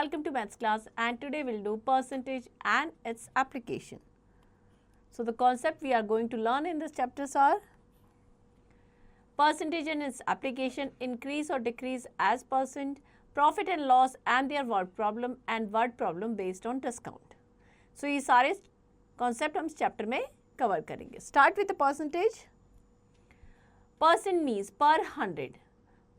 Welcome to maths class, and today we'll do percentage and its application. So the concept we are going to learn in this chapters are percentage and its application, increase or decrease as percent, profit and loss and their word problem and word problem based on discount. So ये सारे concept हम इस chapter में cover करेंगे. Start with the percentage. Percent means per 100.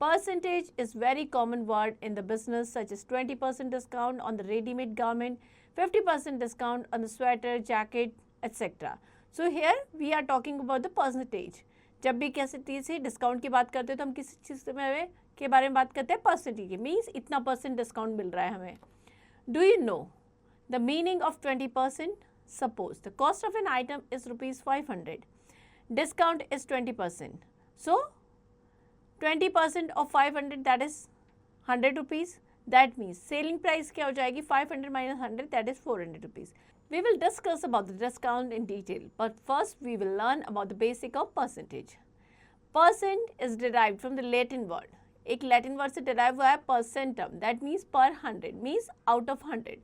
Percentage is very common word in the business, such as 20% discount on the ready-made garment, 50% discount on the sweater, jacket, etc. So here we are talking about the percentage. जब भी किसी चीज़ से discount की बात करते हैं तो हम किसी चीज़ के बारे में बात करते हैं परसेंटेज की. मीन्स इतना परसेंट डिस्काउंट मिल रहा है हमें. Do you know the meaning of 20%? Suppose the cost of an item is ₹500. Discount is 20%. So 20% of 500, that is 100 rupees. That means selling price क्या हो जाएगी 500 minus 100, that is 400 rupees. We will discuss about the discount in detail, but first we will learn about the basic of percentage. Percent is derived from the Latin word. एक Latin word से derive हुआ है percentum, that means per 100, means out of 100.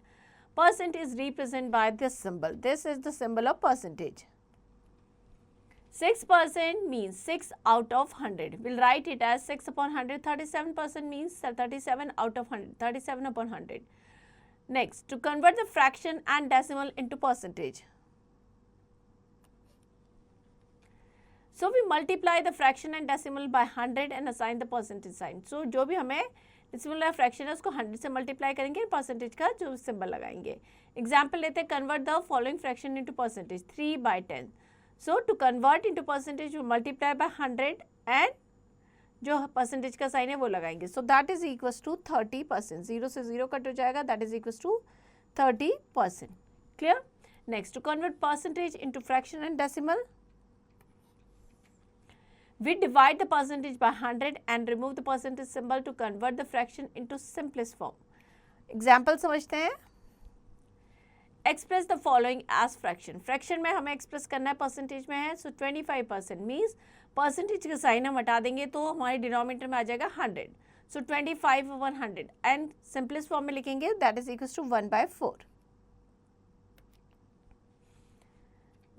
Percent is represented by this symbol. This is the symbol of percentage. 6% means 6 out of 100. We'll write it as 6 upon 100. 37% means 37 out of 100. 37 upon 100. Next, to convert the fraction and decimal into percentage. So we multiply the fraction and decimal by 100 and assign the percentage sign. So जो भी हमें decimal या fraction है उसको 100 से multiply करेंगे, percentage का जो symbol लगाएंगे. Example लेते हैं, convert the following fraction into percentage. 3/10. So to convert into percentage, we multiply by 100 and जो percentage का sign है वो लगाएंगे. So that is equals to 30%. 0 से 0 कट हो जाएगा. That is equals to 30%. Clear? Next, to convert percentage into fraction and decimal, we divide the percentage by 100 and remove the percentage symbol to convert the fraction into simplest form. Example समझते हैं. Express the following as fraction. Fraction में हमें express करना है, percentage में है. So 25% means percentage का sign हम हटा देंगे तो हमारे denominator में आ जाएगा 100. So 25 over 100 and simplest form में लिखेंगे, that is equals to 1/4.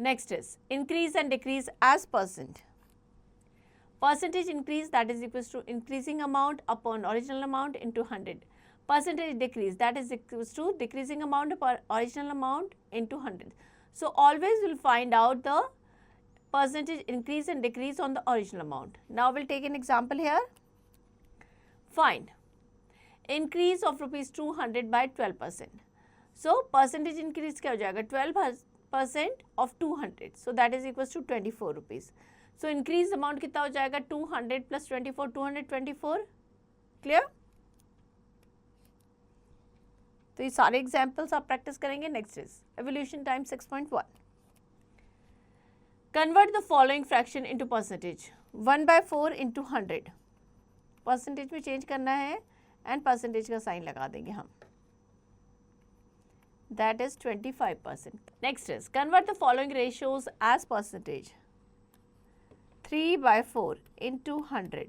Next is increase and decrease as percent. Percentage increase, that is equals to increasing amount upon original amount into 100. Percentage decrease, that is equals to decreasing amount upon original amount into 100. So always we'll find out the percentage increase and decrease on the original amount. Now we'll take an example here. Find increase of ₹200 by 12%. So percentage increase क्या हो जाएगा 12% of 200. So that is equals to 24 rupees. So increase amount कितना हो जाएगा 200 plus 24, 224. Clear? तो ये सारे examples आप प्रैक्टिस करेंगे. Next is evolution time 6.1. Convert the following fraction into percentage. 1/4 into 100. Percentage में चेंज करना है एंड परसेंटेज का साइन लगा देंगे हम. That is 25%. Next is convert the following ratios as percentage. 3/4 into 100.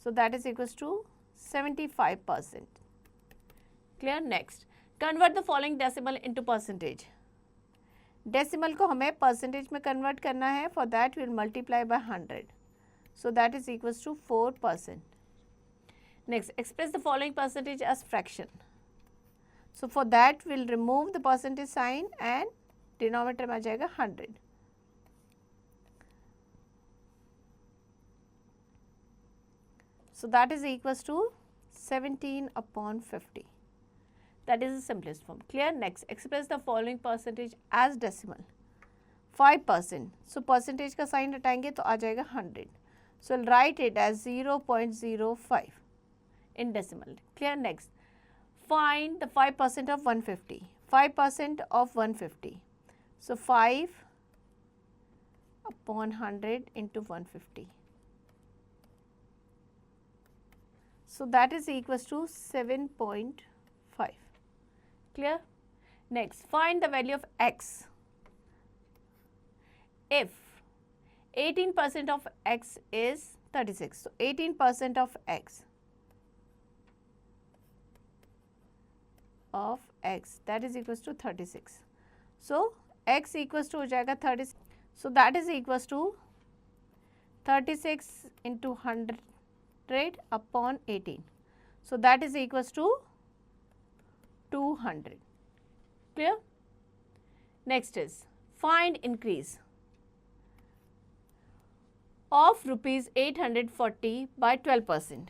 So that is equals to 75%. Clear? Next, convert the following decimal into percentage. Decimal को हमें percentage में convert करना है. For that, we will multiply by 100. So that is equals to 4%. Next, express the following percentage as fraction. So for that, we will remove the percentage sign and denominator में आ जाएगा 100. So that is equals to 17 upon 50. That is the simplest form. Clear? Next, express the following percentage as decimal. 5%. So percentage का sign हटाएंगे तो आ जाएगा 100. So we'll write it as 0.05 in decimal. Clear? Next, find the 5% of 150. 5% of 150. So 5 upon 100 into 150. So that is equals to 7.5. Clear? Next, find the value of x. If 18% of x is 36, so 18% of x of x that is equals to 36. So x equals to हो जाएगा 36. So that is equals to 36 into 100 upon 18. So that is equals to 200. Clear? Next is find increase of rupees 840 by 12%.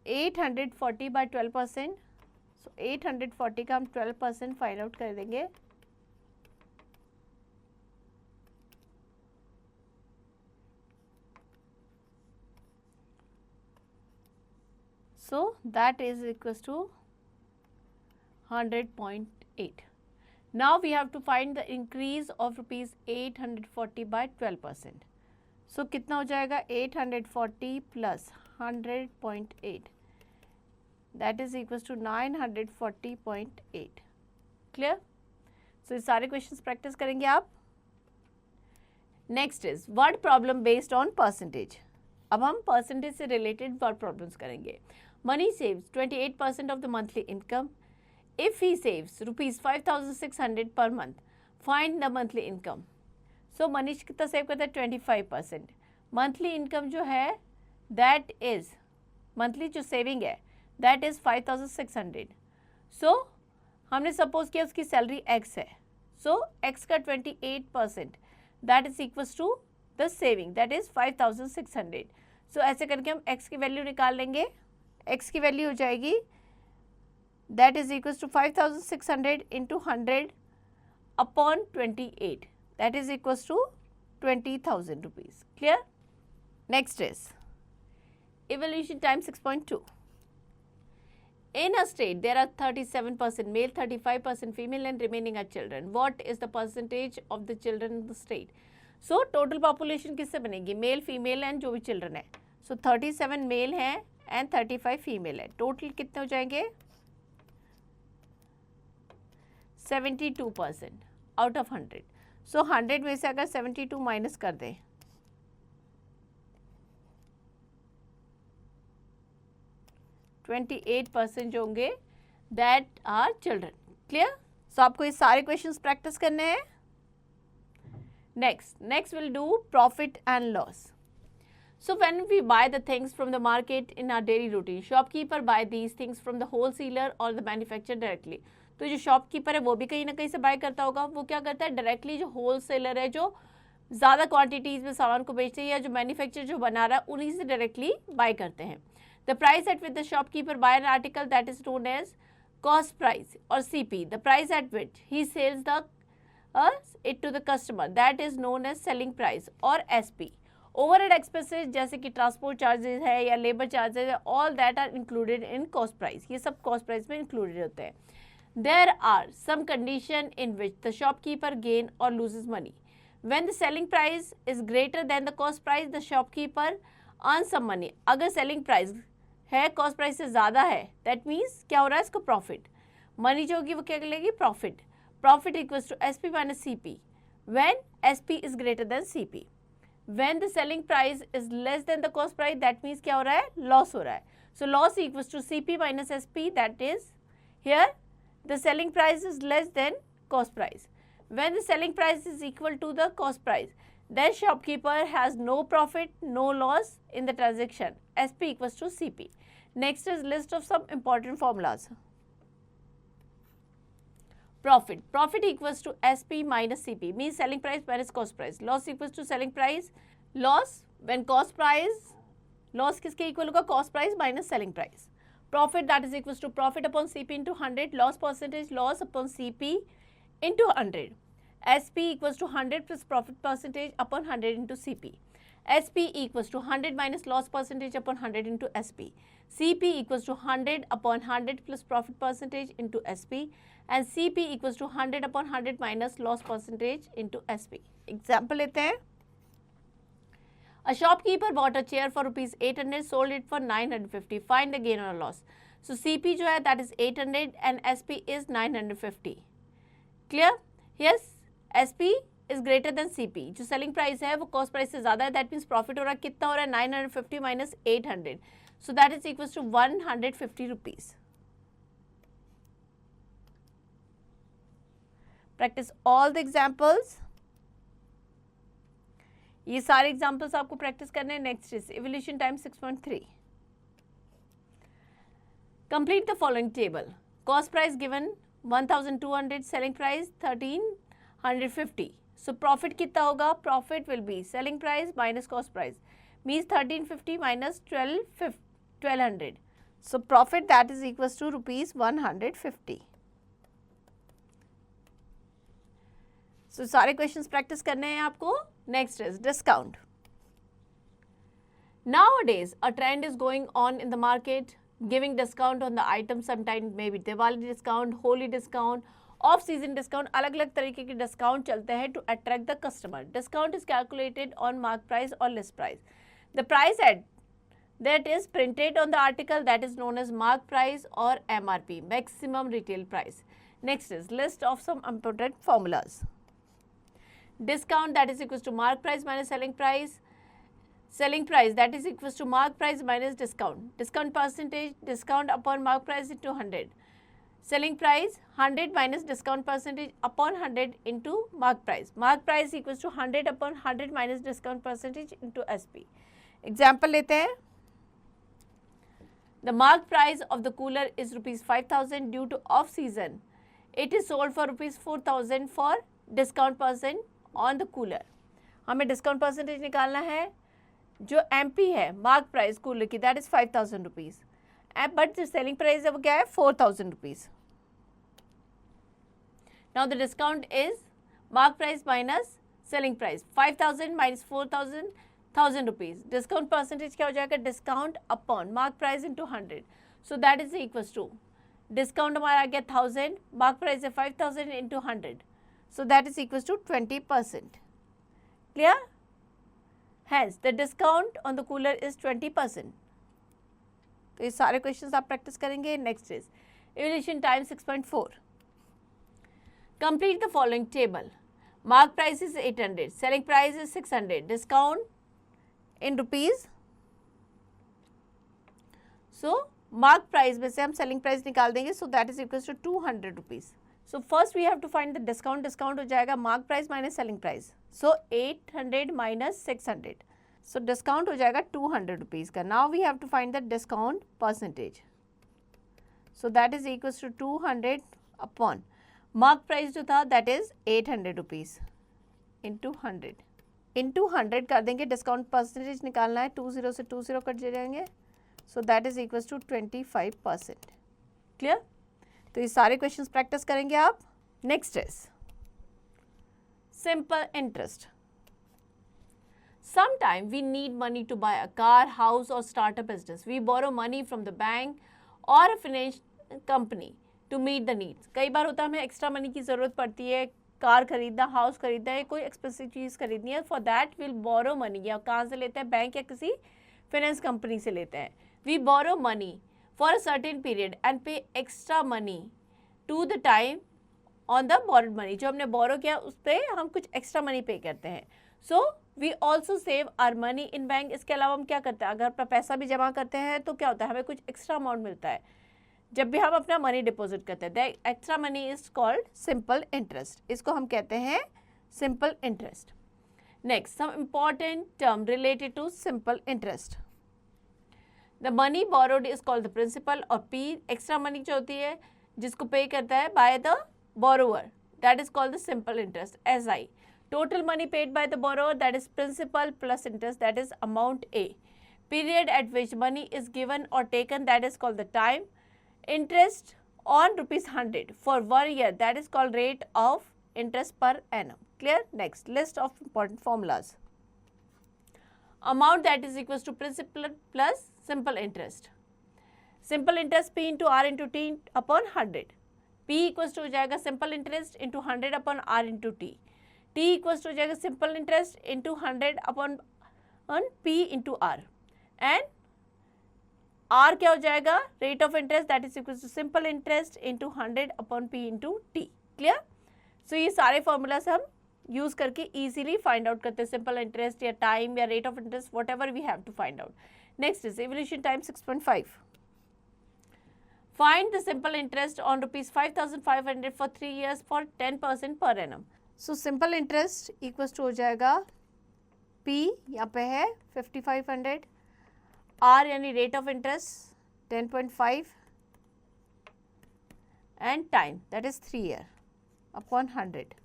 840 by 12%. So 840 का हम 12% find out कर देंगे. So that is equals to 100.8. Now we have to find the increase of rupees 840 by 12%. So कितना हो जाएगा 840 plus 100.8 that is equals to 940.8. Clear? So ये सारे questions practice करेंगे आप. Next is word problem based on percentage. अब हम percentage से related word problems करेंगे. Money saves 28% of the monthly income. If he saves rupees 5,600 per month, find the monthly income. So Manish कितना save करता है 25%. Monthly income जो है that is monthly जो सेविंग है दैट इज 5,600. सो हमने सपोज किया उसकी सैलरी x है. सो x का 28% that is equals to the saving that is 5,600. सो ऐसे करके हम x की वैल्यू निकाल लेंगे. x की वैल्यू हो जाएगी that is equals to 5,600 into 100 upon 28. That is equals to 20,000 rupees. Clear? Next is evaluation time 6.2. In a state, there are 37% male, 35% female and remaining are children. What is the percentage of the children in the state? So, total population किससे बनेगी? Male, female and जो भी children है. So, 37 male है and 35 female है. Total कितने हो जाएंगे? 72% out of 100. सो 100 में से अगर 72 माइनस कर दें 28% जो होंगे that are children. Clear? So आपको ये सारे क्वेश्चंस प्रैक्टिस करने हैं. Next will do profit and loss. So when we buy the things from the market in our daily routine, shopkeeper buy these things from the wholesaler और the manufacturer directly. तो जो shopkeeper है वो भी कहीं ना कहीं से बाय करता होगा. वो क्या करता है डायरेक्टली जो होलसेलर है जो ज़्यादा क्वांटिटीज़ में सामान को बेचते हैं या जो मैन्युफैक्चरर जो बना रहा है उन्हीं से डायरेक्टली बाय करते हैं. The price at which the shopkeeper buy an article that is known as cost price और CP. The price at which he sells the it to the customer that is known as selling price और SP. Overhead expenses जैसे कि transport charges है या labour charges है all that are included in cost price. ये सब cost price में included होते हैं. There are some condition in which the shopkeeper gain or loses money. When the selling price is greater than the cost price, the shopkeeper earns some money. अगर selling price है cost price से ज़्यादा है that means क्या हो रहा है इसको profit. Money जो होगी वो क्या लेगी profit. Profit equals to SP minus CP when SP is greater than CP. When the selling price is less than the cost price that means क्या हो रहा है loss हो रहा है. So loss equals to CP minus SP that is here the selling price is less than cost price. When the selling price is equal to the cost price, then shopkeeper has no profit, no loss in the transaction. SP equals to CP. Next is list of some important formulas. Profit. Profit equals to SP minus CP means selling price minus cost price. Loss equals to selling price. Loss when cost price. Loss किसके equal होगा? Cost price minus selling price. Profit that is equals to profit upon CP into 100, loss percentage loss upon CP into 100. SP equals to 100 plus profit percentage upon 100 into CP. SP equals to 100 minus loss percentage upon 100 into SP. CP equals to 100 upon 100 plus profit percentage into SP and CP equals to 100 upon 100 minus loss percentage into SP. Example लेते हैं. A shopkeeper bought a chair for rupees 800, sold it for 950. Find the gain or loss. So CP जो है that is 800 and SP is 950. Clear? Yes, SP is greater than CP. जो selling price है वो cost price से ज़्यादा है. That means profit हो रहा है कितना हो रहा है 950 minus 800. So that is equals to 150 rupees. practice all the examples. ये सारे examples आपको practice करने हैं. Next is evolution time 6.3. Complete the following table. Cost price given 1200, selling price 1350. So profit कितना होगा? Profit will be selling price minus cost price, means 1350 minus 1200. So profit that is equals to rupees 150. So सारे questions practice करने हैं आपको. Next is discount. Nowadays a trend is going on in the market, giving discount on the item. Sometimes maybe Diwali discount, Holi discount, off season discount, अलग अलग तरीके के discount चलते हैं to attract the customer. Discount is calculated on mark price और list price. The price at that is printed on the article that is known as mark price और MRP, maximum retail price. Next is list of some important formulas. Discount that is equals to mark price minus selling price. Selling price that is equals to mark price minus discount. Discount percentage, discount upon mark price into 100. Selling price 100 minus discount percentage upon 100 into mark price. Mark price equals to 100 upon 100 minus discount percentage into SP. Example लेते हैं. The mark price of the cooler is rupees 5000 due to off season. It is sold for rupees 4000 for discount percent on the cooler. हमें discount percentage निकालना है. जो MP है mark price cooler की that is 5000 rupees, but जो selling price है वो क्या है 4000 rupees. Now the discount is mark price minus selling price. 5000 minus 4000 1000 rupees. Discount percentage क्या हो जाएगा? Discount upon mark price into 100. So that is equals to discount हमारा आ गया 1000, मार्क प्राइस है 5000 into 100. So that is equals to 20%. Clear? Hence, the discount on the cooler is 20%. तो ये सारे questions आप practice करेंगे. Next is evaluation time 6.4. Complete the following table. Mark price is 800, selling price is 600, discount in rupees. So mark price में से हम selling price निकाल देंगे. So that is equals to 200 rupees. So first we have to find the discount. Discount हो जाएगा mark price minus selling price. So 800 minus 600. So discount हो जाएगा 200 rupees का. Now we have to find the discount percentage. So that is equals to 200 upon mark price जो था that is 800 rupees into 100. Into 100 कर देंगे. discount percentage निकालना है. 20 से 20 कट जाएंगे. So that is equals to 25%. Clear? तो ये सारे क्वेश्चंस प्रैक्टिस करेंगे आप. Next is simple interest. Sometime we need money to buy a car, house or start a business. We borrow money from the bank or a finance company to meet the needs. कई बार होता है हमें extra money की ज़रूरत पड़ती है, car खरीदना, house खरीदना है, कोई एक्सपेंसिव चीज़ खरीदनी है. For that will borrow money. या कहाँ से लेते हैं? बैंक या किसी फाइनेंस कंपनी से लेते हैं. We borrow money for a certain period and pay extra money to the time on the borrowed money. जो हमने borrow किया उस पर हम कुछ extra money pay करते हैं. So we also save our money in bank. इसके अलावा हम क्या करते हैं? अगर अपना पैसा भी जमा करते हैं तो क्या होता है? हमें कुछ extra amount मिलता है जब भी हम अपना मनी डिपॉजिट करते हैं. That extra money is called simple interest. इसको हम कहते हैं simple interest. Next some important term related to simple interest. The money borrowed is called the principal और पी एक्स्ट्रा मनी जो होती है जिसको पे करता है by the borrower that is called the simple interest. S I total money paid by the borrower that is principal plus interest that is amount A. Period eight which money is given और taken that is called the time. Interest on rupees 100 for 1 year that is called rate of interest per annum. Clear? Next list of important formulas. Amount that is equals to principal plus simple interest. Simple interest P into R into T upon 100. P equals to हो जाएगा simple interest into 100 upon R into T. T equals to हो जाएगा simple interest into 100 upon P into R. And R क्या हो जाएगा? Rate of interest that is equal to simple interest into 100 upon P into T. Clear? So ये सारे formulas हम use करके easily find out करते हैं सिंपल इंटरेस्ट या टाइम या rate of interest whatever we have to find out. Next is evolution time 6.5. Find the simple interest on rupees 5,500 for 3 years for 10% per annum. So simple interest equals to हो जाएगा P यहाँ पे है 5,500, R यानी rate of interest 10.5 and time that is 3 year upon 100.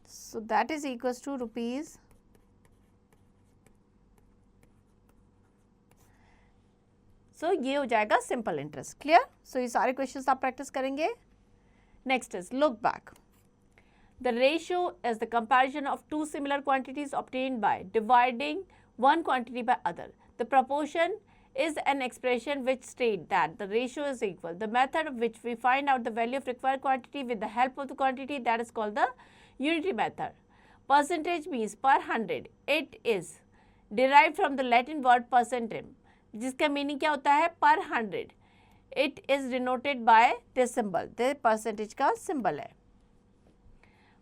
So that is equals to rupees सो ये हो जाएगा simple interest. Clear? So ये सारे क्वेश्चंस आप प्रैक्टिस करेंगे. Next is look back. The ratio is the comparison of two similar quantities obtained by dividing one quantity by other. The proportion is an expression which states that the ratio is equal. The method of which we find out the value of required quantity with the help of the quantity that is called the unity method. Percentage means per 100. It is derived from the Latin word percentum, जिसका meaning क्या होता है पर 100. It is denoted by this symbol. The percentage का symbol है.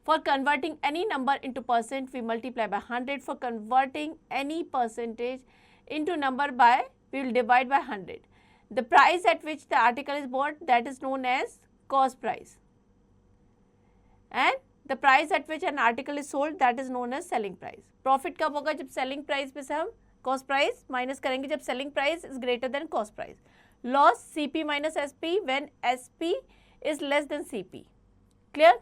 For converting any number into percent we multiply by 100. For converting any percentage into number by we will divide by 100. The price at which the article is bought that is known as cost price and the price at which an article is sold that is known as selling price. Profit कब होगा? जब selling price में से हम cost price minus करेंगे, जब selling price is greater than cost price. Loss CP minus SP when SP is less than CP. Clear?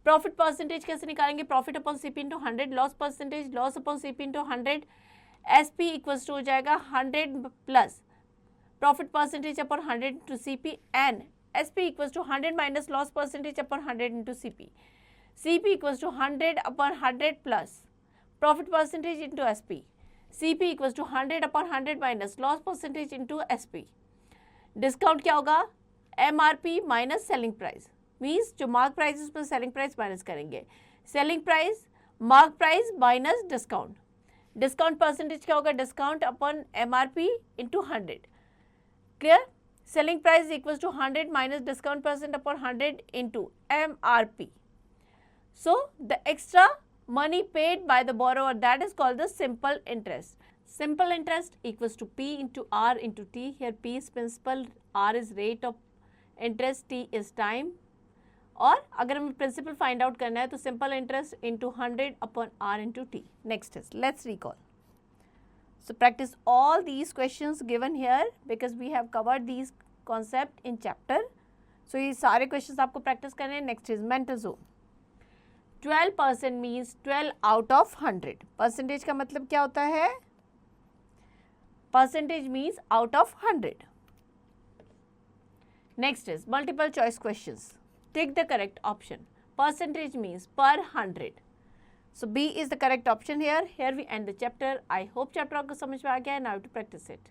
Profit percentage कैसे निकालेंगे? Profit upon CP into 100. Loss percentage loss upon CP into 100. SP equals to हो जाएगा 100 plus profit percentage upon 100 into CP and SP equals to 100 minus loss percentage upon 100 into CP. CP equals to 100 upon 100 plus profit percentage into SP. CP equals to 100 upon 100 minus loss percentage into SP. Discount क्या होगा? MRP minus selling price. Means जो mark price उसमें selling price minus करेंगे. Selling price mark price minus discount. Discount percentage क्या होगा? Discount upon MRP into 100. Clear? Selling price equals to 100 minus discount percent upon 100 into MRP. So the extra money paid by the borrower, that is called the simple interest. Simple interest equals to P into R into T. Here P is principal, R is rate of interest, T is time. और अगर हमें principal find out करना है तो simple interest into 100 upon R into T. Next is let's recall. So practice all these questions given here because we have covered these concept in chapter. So ये सारे questions आपको practice करने हैं. Next is mental zone. 12% means 12 out of 100. Percentage का मतलब क्या होता है? Percentage means out of 100. Next is multiple choice questions. Tick the correct option. Percentage means per 100. So B is the correct option here. Here we end the chapter. I hope chapter आपको समझ में आ गया है. Now to practice it.